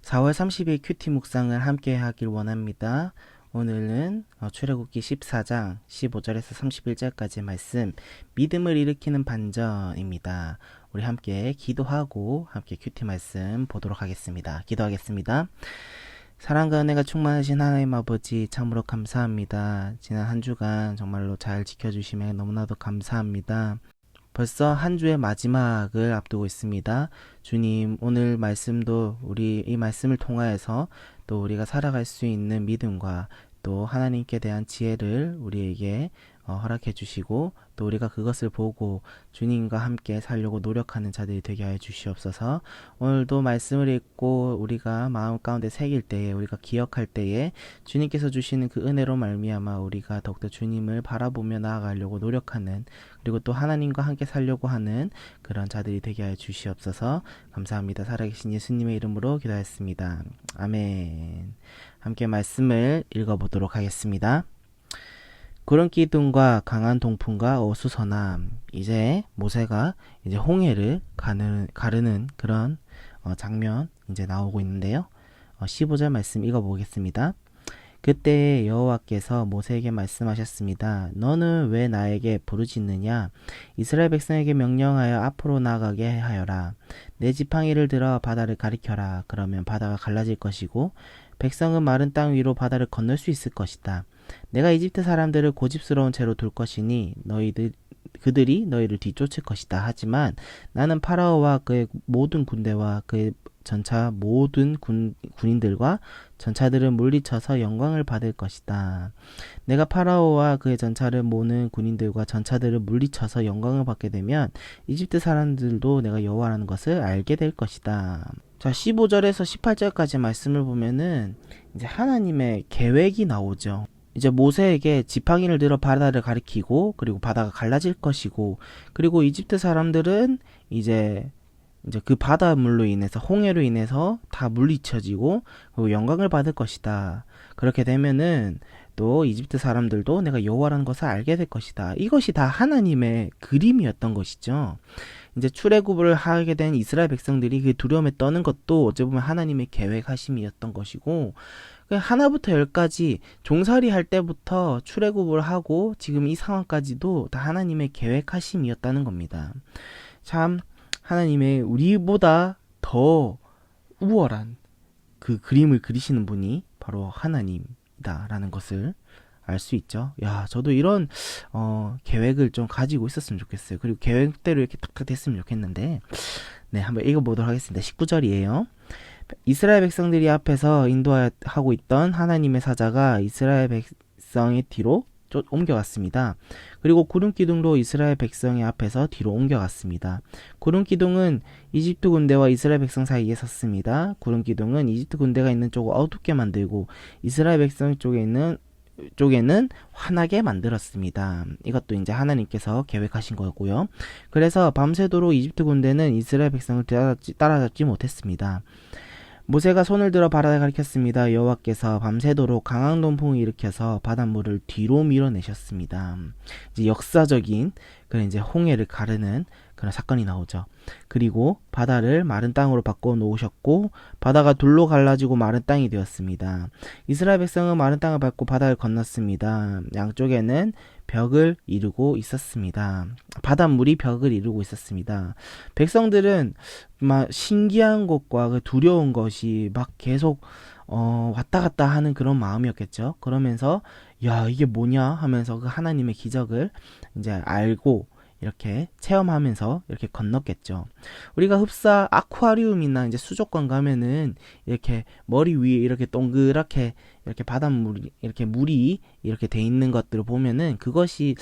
4월 30일 큐티 묵상을 함께 하길 원합니다. 오늘은 출애굽기 14장 15절에서 31절까지 말씀, 믿음을 일으키는 반전입니다. 우리 함께 기도하고 함께 큐티 말씀 보도록 하겠습니다. 기도하겠습니다. 사랑과 은혜가 충만하신 하나님 아버지, 참으로 감사합니다. 지난 한 주간 정말로 잘 지켜주시며 너무나도 감사합니다. 벌써 한 주의 마지막을 앞두고 있습니다. 주님, 오늘 말씀도 우리 이 말씀을 통하여서 또 우리가 살아갈 수 있는 믿음과 또 하나님께 대한 지혜를 우리에게 허락해 주시고, 또 우리가 그것을 보고 주님과 함께 살려고 노력하는 자들이 되게 하여 주시옵소서. 오늘도 말씀을 읽고 우리가 마음 가운데 새길 때에, 우리가 기억할 때에 주님께서 주시는 그 은혜로 말미암아 우리가 더욱더 주님을 바라보며 나아가려고 노력하는, 그리고 또 하나님과 함께 살려고 하는 그런 자들이 되게 하여 주시옵소서. 감사합니다. 살아계신 예수님의 이름으로 기도하였습니다. 아멘. 함께 말씀을 읽어보도록 하겠습니다. 구름 기둥과 강한 동풍과 어수선함. 이제 모세가 이제 홍해를 가르는 그런 장면 이제 나오고 있는데요. 15절 말씀 읽어보겠습니다. 그때 여호와께서 모세에게 말씀하셨습니다. 너는 왜 나에게 부르짖느냐? 이스라엘 백성에게 명령하여 앞으로 나아가게 하여라. 내 지팡이를 들어 바다를 가리켜라. 그러면 바다가 갈라질 것이고 백성은 마른 땅 위로 바다를 건널 수 있을 것이다. 내가 이집트 사람들을 고집스러운 채로 둘 것이니 그들이 너희를 뒤쫓을 것이다. 하지만 나는 파라오와 그의 모든 군대와 그의 전차 모든 군인들과 전차들을 물리쳐서 영광을 받을 것이다. 내가 파라오와 그의 전차를 모는 군인들과 전차들을 물리쳐서 영광을 받게 되면 이집트 사람들도 내가 여호와라는 것을 알게 될 것이다. 자, 15절에서 18절까지 말씀을 보면은 이제 하나님의 계획이 나오죠. 이제 모세에게 지팡이를 들어 바다를 가리키고, 그리고 바다가 갈라질 것이고, 그리고 이집트 사람들은 이제 그 바닷물로 인해서, 홍해로 인해서 다 물리쳐지고, 그리고 영광을 받을 것이다. 그렇게 되면은 또 이집트 사람들도 내가 여호와라는 것을 알게 될 것이다. 이것이 다 하나님의 그림이었던 것이죠. 이제 출애굽을 하게 된 이스라엘 백성들이 그 두려움에 떠는 것도 어찌 보면 하나님의 계획하심이었던 것이고, 하나부터 열까지 종살이 할 때부터 출애굽을 하고 지금 이 상황까지도 다 하나님의 계획하심이었다는 겁니다. 참 하나님의 우리보다 더 우월한 그 그림을 그리시는 분이 바로 하나님이다라는 것을 알 수 있죠. 야, 저도 이런 계획을 좀 가지고 있었으면 좋겠어요. 그리고 계획대로 이렇게 탁탁 됐으면 좋겠는데, 네, 한번 읽어보도록 하겠습니다. 19절이에요. 이스라엘 백성들이 앞에서 인도하고 있던 하나님의 사자가 이스라엘 백성의 뒤로 옮겨갔습니다. 그리고 구름 기둥도 이스라엘 백성의 앞에서 뒤로 옮겨갔습니다. 구름 기둥은 이집트 군대와 이스라엘 백성 사이에 섰습니다. 구름 기둥은 이집트 군대가 있는 쪽을 어둡게 만들고 이스라엘 백성 쪽에는 환하게 만들었습니다. 이것도 이제 하나님께서 계획하신 거고요. 그래서 밤새도록 이집트 군대는 이스라엘 백성을 따라잡지 못했습니다. 모세가 손을 들어 바다를 가리켰습니다. 여호와께서 밤새도록 강한 동풍을 일으켜서 바닷물을 뒤로 밀어내셨습니다. 이제 역사적인 그런 이제 홍해를 가르는 그런 사건이 나오죠. 그리고 바다를 마른 땅으로 바꿔 놓으셨고 바다가 둘로 갈라지고 마른 땅이 되었습니다. 이스라엘 백성은 마른 땅을 밟고 바다를 건넜습니다. 양쪽에는 벽을 이루고 있었습니다. 바닷물이 벽을 이루고 있었습니다. 백성들은 막 신기한 것과 그 두려운 것이 막 계속 왔다 갔다 하는 그런 마음이었겠죠. 그러면서 야, 이게 뭐냐 하면서 그 하나님의 기적을 이제 알고 이렇게 체험하면서 이렇게 건넜겠죠. 우리가 흡사 아쿠아리움이나 이제 수족관 가면은 이렇게 머리 위에 이렇게 동그랗게 이렇게 바닷물이 이렇게 물이 이렇게 돼 있는 것들을 보면은 그것이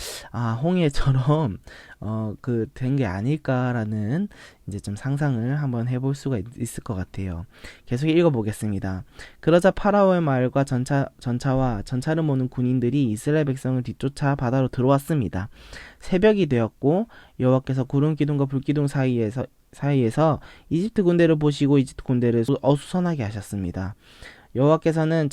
홍해처럼 그 된 게 아닐까라는 이제 좀 상상을 한번 해볼 수가 있을 것 같아요. 계속 읽어보겠습니다. 그러자 파라오의 말과 전차와 전차를 모는 군인들이 이스라엘 백성을 뒤쫓아 바다로 들어왔습니다. 새벽이 되었고 여호와께서 구름 기둥과 불 기둥 사이에서 이집트 군대를 보시고 이집트 군대를 어수선하게 하셨습니다. 여호와께서는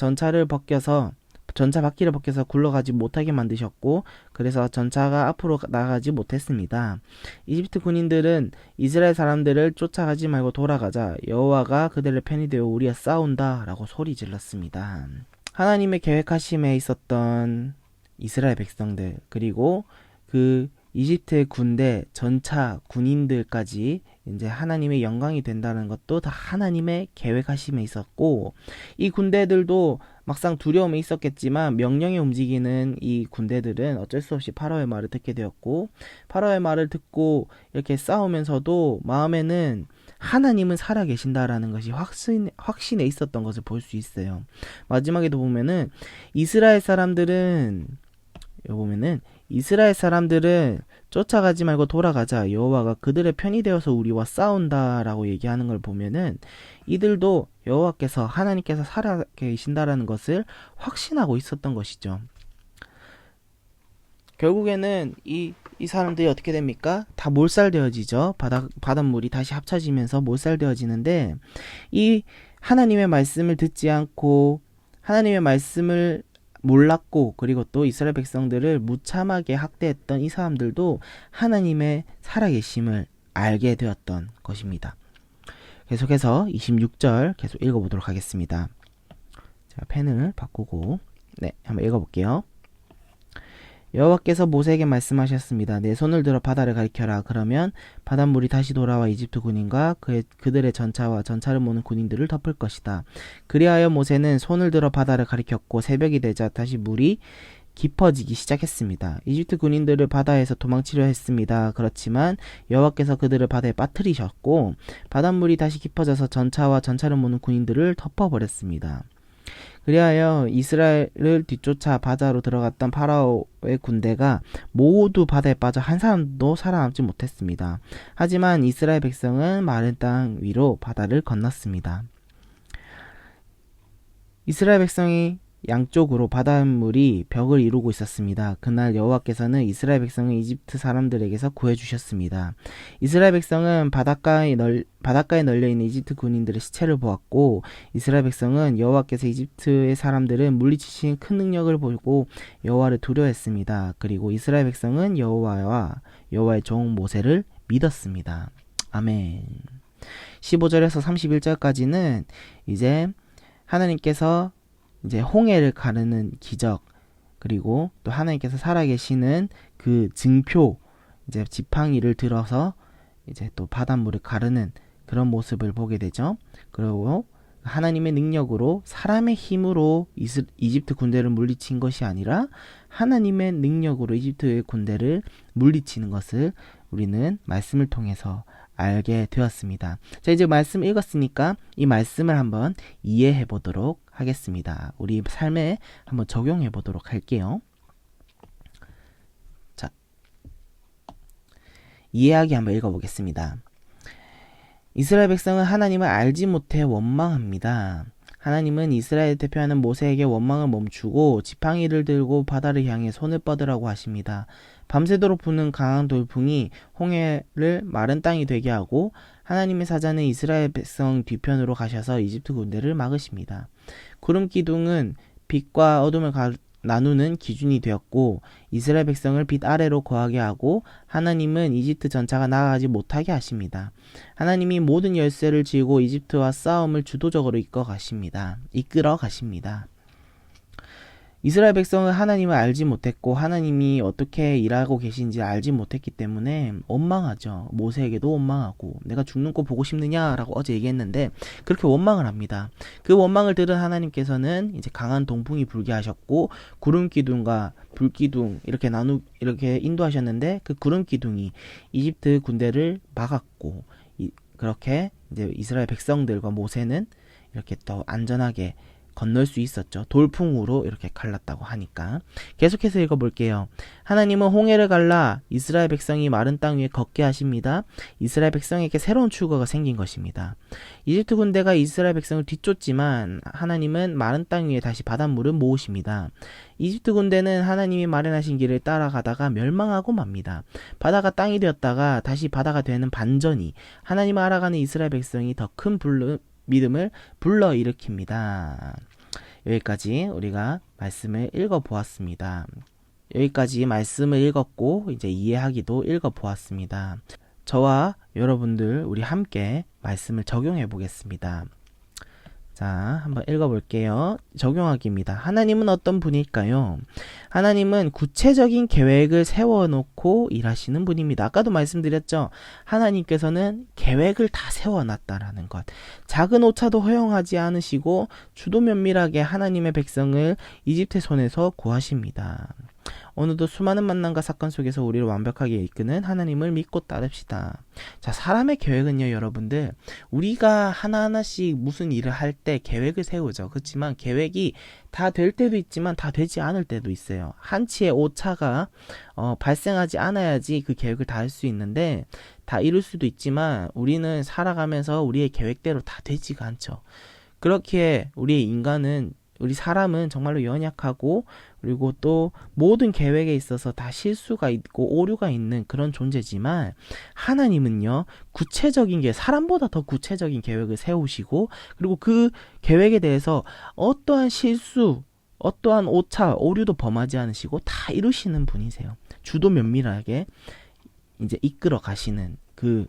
전차 바퀴를 벗겨서 굴러가지 못하게 만드셨고 그래서 전차가 앞으로 나가지 못했습니다. 이집트 군인들은 이스라엘 사람들을 쫓아가지 말고 돌아가자 여호와가 그들의 편이 되어 우리와 싸운다 라고 소리 질렀습니다. 하나님의 계획하심에 있었던 이스라엘 백성들 그리고 그 이집트의 군대 전차 군인들까지 이제 하나님의 영광이 된다는 것도 다 하나님의 계획하심에 있었고 이 군대들도 막상 두려움에 있었겠지만 명령에 움직이는 이 군대들은 어쩔 수 없이 파라오의 말을 듣게 되었고 파라오의 말을 듣고 이렇게 싸우면서도 마음에는 하나님은 살아계신다라는 것이 확신에 있었던 것을 볼 수 있어요. 마지막에도 보면은 이스라엘 사람들은 쫓아가지 말고 돌아가자 여호와가 그들의 편이 되어서 우리와 싸운다라고 얘기하는 걸 보면은 이들도 여호와께서 하나님께서 살아계신다라는 것을 확신하고 있었던 것이죠. 결국에는 이 사람들이 어떻게 됩니까? 다 몰살되어지죠. 바닷물이 다시 합쳐지면서 몰살되어지는데 이 하나님의 말씀을 듣지 않고 하나님의 말씀을 몰랐고 그리고 또 이스라엘 백성들을 무참하게 학대했던 이 사람들도 하나님의 살아계심을 알게 되었던 것입니다. 계속해서 26절 계속 읽어보도록 하겠습니다. 제가 펜을 바꾸고 한번 읽어볼게요. 여호와께서 모세에게 말씀하셨습니다. 내 손을 들어 바다를 가리켜라. 그러면 바닷물이 다시 돌아와 이집트 군인과 그들의 전차와 전차를 모는 군인들을 덮을 것이다. 그리하여 모세는 손을 들어 바다를 가리켰고 새벽이 되자 다시 물이 깊어지기 시작했습니다. 이집트 군인들을 바다에서 도망치려 했습니다. 그렇지만 여호와께서 그들을 바다에 빠뜨리셨고 바닷물이 다시 깊어져서 전차와 전차를 모는 군인들을 덮어버렸습니다. 그리하여 이스라엘을 뒤쫓아 바다로 들어갔던 파라오의 군대가 모두 바다에 빠져 한 사람도 살아남지 못했습니다. 하지만 이스라엘 백성은 마른 땅 위로 바다를 건넜습니다. 이스라엘 백성이 양쪽으로 바닷물이 벽을 이루고 있었습니다. 그날 여호와께서는 이스라엘 백성을 이집트 사람들에게서 구해주셨습니다. 이스라엘 백성은 바닷가에 널려있는 이집트 군인들의 시체를 보았고 이스라엘 백성은 여호와께서 이집트의 사람들을 물리치신 큰 능력을 보고 여호와를 두려워했습니다. 그리고 이스라엘 백성은 여호와와 여호와의 종 모세를 믿었습니다. 아멘. 15절에서 31절까지는 이제 하나님께서 이제 홍해를 가르는 기적 그리고 또 하나님께서 살아계시는 그 증표 이제 지팡이를 들어서 이제 또 바닷물을 가르는 그런 모습을 보게 되죠. 그리고 하나님의 능력으로 사람의 힘으로 이집트 군대를 물리친 것이 아니라 하나님의 능력으로 이집트의 군대를 물리치는 것을 우리는 말씀을 통해서 알게 되었습니다. 자, 이제 말씀 읽었으니까 이 말씀을 한번 이해해 보도록 하겠습니다. 우리 삶에 한번 적용해 보도록 할게요. 자, 이해하기 한번 읽어보겠습니다. 이스라엘 백성은 하나님을 알지 못해 원망합니다. 하나님은 이스라엘 대표하는 모세에게 원망을 멈추고 지팡이를 들고 바다를 향해 손을 뻗으라고 하십니다. 밤새도록 부는 강한 돌풍이 홍해를 마른 땅이 되게 하고 하나님의 사자는 이스라엘 백성 뒤편으로 가셔서 이집트 군대를 막으십니다. 구름 기둥은 빛과 어둠을 나누는 기준이 되었고 이스라엘 백성을 빛 아래로 거하게 하고 하나님은 이집트 전차가 나아가지 못하게 하십니다. 하나님이 모든 열쇠를 쥐고 이집트와 싸움을 주도적으로 이끌어 가십니다. 이스라엘 백성은 하나님을 알지 못했고 하나님이 어떻게 일하고 계신지 알지 못했기 때문에 원망하죠. 모세에게도 원망하고 내가 죽는 거 보고 싶느냐라고 어제 얘기했는데 그렇게 원망을 합니다. 그 원망을 들은 하나님께서는 이제 강한 동풍이 불게 하셨고 구름 기둥과 불 기둥 이렇게 인도하셨는데 그 구름 기둥이 이집트 군대를 막았고 그렇게 이제 이스라엘 백성들과 모세는 이렇게 더 안전하게 건널 수 있었죠. 돌풍으로 이렇게 갈랐다고 하니까. 계속해서 읽어볼게요. 하나님은 홍해를 갈라 이스라엘 백성이 마른 땅 위에 걷게 하십니다. 이스라엘 백성에게 새로운 출구가 생긴 것입니다. 이집트 군대가 이스라엘 백성을 뒤쫓지만 하나님은 마른 땅 위에 다시 바닷물을 모으십니다. 이집트 군대는 하나님이 마련하신 길을 따라가다가 멸망하고 맙니다. 바다가 땅이 되었다가 다시 바다가 되는 반전이 하나님을 알아가는 이스라엘 백성이 더 큰 믿음을 불러일으킵니다. 여기까지 우리가 말씀을 읽어 보았습니다. 여기까지 말씀을 읽었고 이제 이해하기도 읽어 보았습니다. 저와 여러분들 우리 함께 말씀을 적용해 보겠습니다. 자, 한번 읽어볼게요. 적용하기입니다. 하나님은 어떤 분일까요? 하나님은 구체적인 계획을 세워놓고 일하시는 분입니다. 아까도 말씀드렸죠. 하나님께서는 계획을 다 세워놨다라는 것. 작은 오차도 허용하지 않으시고 주도 면밀하게 하나님의 백성을 이집트의 손에서 구하십니다. 오늘도 수많은 만남과 사건 속에서 우리를 완벽하게 이끄는 하나님을 믿고 따릅시다. 자, 사람의 계획은요, 여러분들, 우리가 하나하나씩 무슨 일을 할 때 계획을 세우죠. 그렇지만 계획이 다 될 때도 있지만 다 되지 않을 때도 있어요. 한치의 오차가 발생하지 않아야지 그 계획을 다 할 수 있는데 다 이룰 수도 있지만 우리는 살아가면서 우리의 계획대로 다 되지가 않죠. 그렇기에 우리 사람은 정말로 연약하고 그리고 또 모든 계획에 있어서 다 실수가 있고 오류가 있는 그런 존재지만 하나님은요, 사람보다 더 구체적인 계획을 세우시고 그리고 그 계획에 대해서 어떠한 실수, 어떠한 오차, 오류도 범하지 않으시고 다 이루시는 분이세요. 주도 면밀하게 이제 이끌어 가시는 그런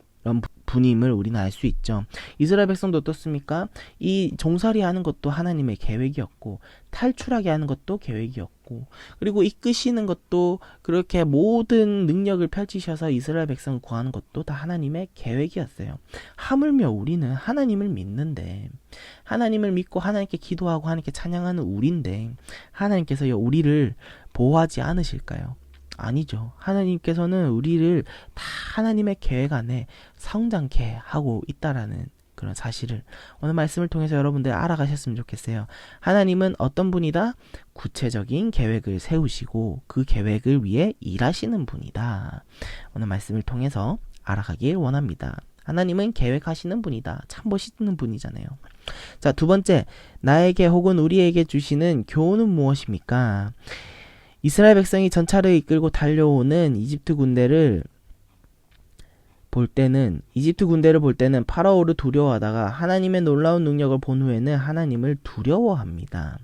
분임을 우리는 알 수 있죠. 이스라엘 백성도 어떻습니까? 이 종살이 하는 것도 하나님의 계획이었고 탈출하게 하는 것도 계획이었고 그리고 이끄시는 것도 그렇게 모든 능력을 펼치셔서 이스라엘 백성을 구하는 것도 다 하나님의 계획이었어요. 하물며 우리는 하나님을 믿는데 하나님을 믿고 하나님께 기도하고 하나님께 찬양하는 우리인데 하나님께서 우리를 보호하지 않으실까요? 아니죠. 하나님께서는 우리를 다 하나님의 계획 안에 성장케 하고 있다라는 그런 사실을 오늘 말씀을 통해서 여러분들 알아가셨으면 좋겠어요. 하나님은 어떤 분이다? 구체적인 계획을 세우시고 그 계획을 위해 일하시는 분이다. 오늘 말씀을 통해서 알아가길 원합니다. 하나님은 계획하시는 분이다. 참 멋있는 분이잖아요. 자, 두 번째, 나에게 혹은 우리에게 주시는 교훈은 무엇입니까? 이스라엘 백성이 전차를 이끌고 달려오는 이집트 군대를 볼 때는 파라오를 두려워하다가 하나님의 놀라운 능력을 본 후에는 하나님을 두려워합니다.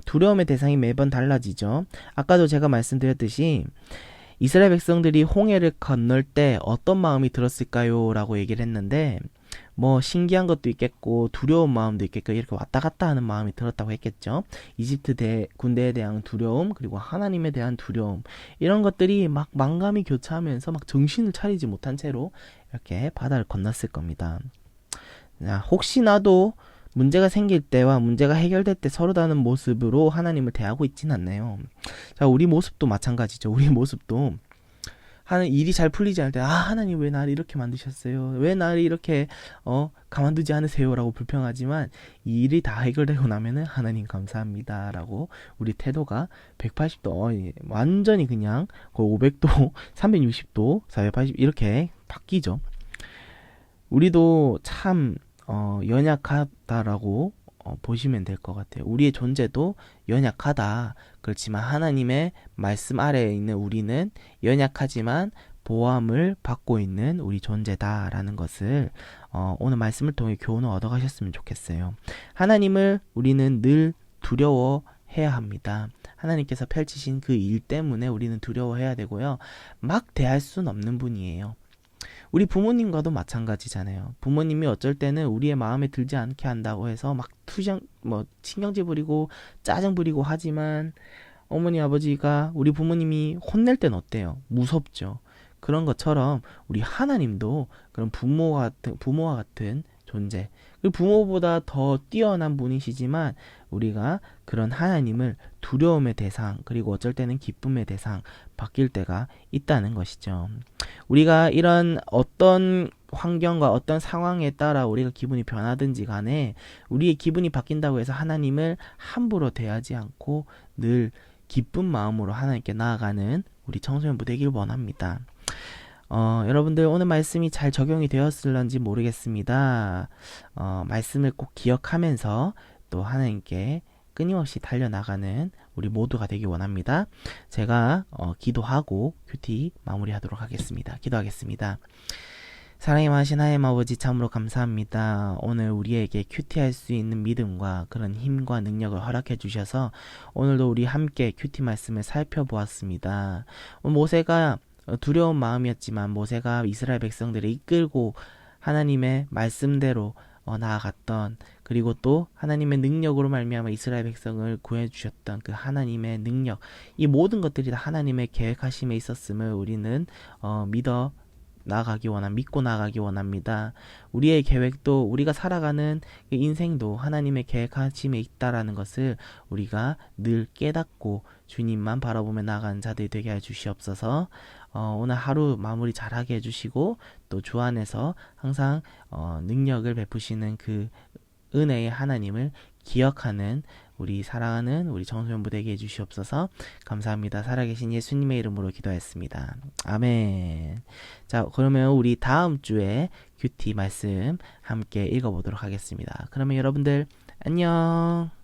두려움의 대상이 매번 달라지죠. 아까도 제가 말씀드렸듯이 이스라엘 백성들이 홍해를 건널 때 어떤 마음이 들었을까요? 라고 얘기를 했는데 신기한 것도 있겠고 두려운 마음도 있겠고 이렇게 왔다 갔다 하는 마음이 들었다고 했겠죠. 이집트 군대에 대한 두려움 그리고 하나님에 대한 두려움 이런 것들이 막 만감이 교차하면서 막 정신을 차리지 못한 채로 이렇게 바다를 건넜을 겁니다. 자, 혹시나도 문제가 생길 때와 문제가 해결될 때 서로 다른 모습으로 하나님을 대하고 있진 않나요? 자, 우리 모습도 마찬가지죠. 우리 모습도 일이 잘 풀리지 않을 때 하나님 왜 나를 이렇게 만드셨어요? 왜 나를 이렇게 가만두지 않으세요? 라고 불평하지만 이 일이 다 해결되고 나면은 하나님 감사합니다 라고 우리 태도가 180도 완전히 그냥 거의 500도 360도 480 이렇게 바뀌죠. 우리도 참 연약하다라고 보시면 될 것 같아요. 우리의 존재도 연약하다. 그렇지만 하나님의 말씀 아래에 있는 우리는 연약하지만 보호함을 받고 있는 우리 존재다라는 것을 오늘 말씀을 통해 교훈을 얻어가셨으면 좋겠어요. 하나님을 우리는 늘 두려워해야 합니다. 하나님께서 펼치신 그 일 때문에 우리는 두려워해야 되고요. 막 대할 수는 없는 분이에요. 우리 부모님과도 마찬가지잖아요. 부모님이 어쩔 때는 우리의 마음에 들지 않게 한다고 해서 막 신경질 부리고 짜증 부리고 하지만 어머니 아버지가 우리 부모님이 혼낼 땐 어때요? 무섭죠. 그런 것처럼 우리 하나님도 그런 부모와 같은 존재, 그리고 부모보다 더 뛰어난 분이시지만 우리가 그런 하나님을 두려움의 대상 그리고 어쩔 때는 기쁨의 대상 바뀔 때가 있다는 것이죠. 우리가 이런 어떤 환경과 어떤 상황에 따라 우리가 기분이 변하든지 간에 우리의 기분이 바뀐다고 해서 하나님을 함부로 대하지 않고 늘 기쁜 마음으로 하나님께 나아가는 우리 청소년부 되길 원합니다. 여러분들 오늘 말씀이 잘 적용이 되었을런지 모르겠습니다. 말씀을 꼭 기억하면서 또 하나님께 끊임없이 달려나가는 우리 모두가 되길 원합니다. 제가 기도하고 큐티 마무리하도록 하겠습니다. 기도하겠습니다. 사랑이 많으신 하나님 아버지 참으로 감사합니다. 오늘 우리에게 큐티할 수 있는 믿음과 그런 힘과 능력을 허락해 주셔서 오늘도 우리 함께 큐티 말씀을 살펴보았습니다. 모세가 두려운 마음이었지만 모세가 이스라엘 백성들을 이끌고 하나님의 말씀대로 나아갔던, 그리고 또 하나님의 능력으로 말미암아 이스라엘 백성을 구해 주셨던 그 하나님의 능력, 이 모든 것들이 다 하나님의 계획하심에 있었음을 우리는 믿고 나가기 원합니다. 우리의 계획도, 우리가 살아가는 인생도 하나님의 계획하심에 있다라는 것을 우리가 늘 깨닫고 주님만 바라보며 나가는 자들이 되게 해 주시옵소서. 오늘 하루 마무리 잘하게 해주시고 또 주 안에서 항상 능력을 베푸시는 그 은혜의 하나님을 기억하는 우리 사랑하는 우리 청소년 되게 해주시옵소서. 감사합니다. 살아계신 예수님의 이름으로 기도했습니다. 아멘. 자, 그러면 우리 다음 주에 큐티 말씀 함께 읽어보도록 하겠습니다. 그러면 여러분들 안녕.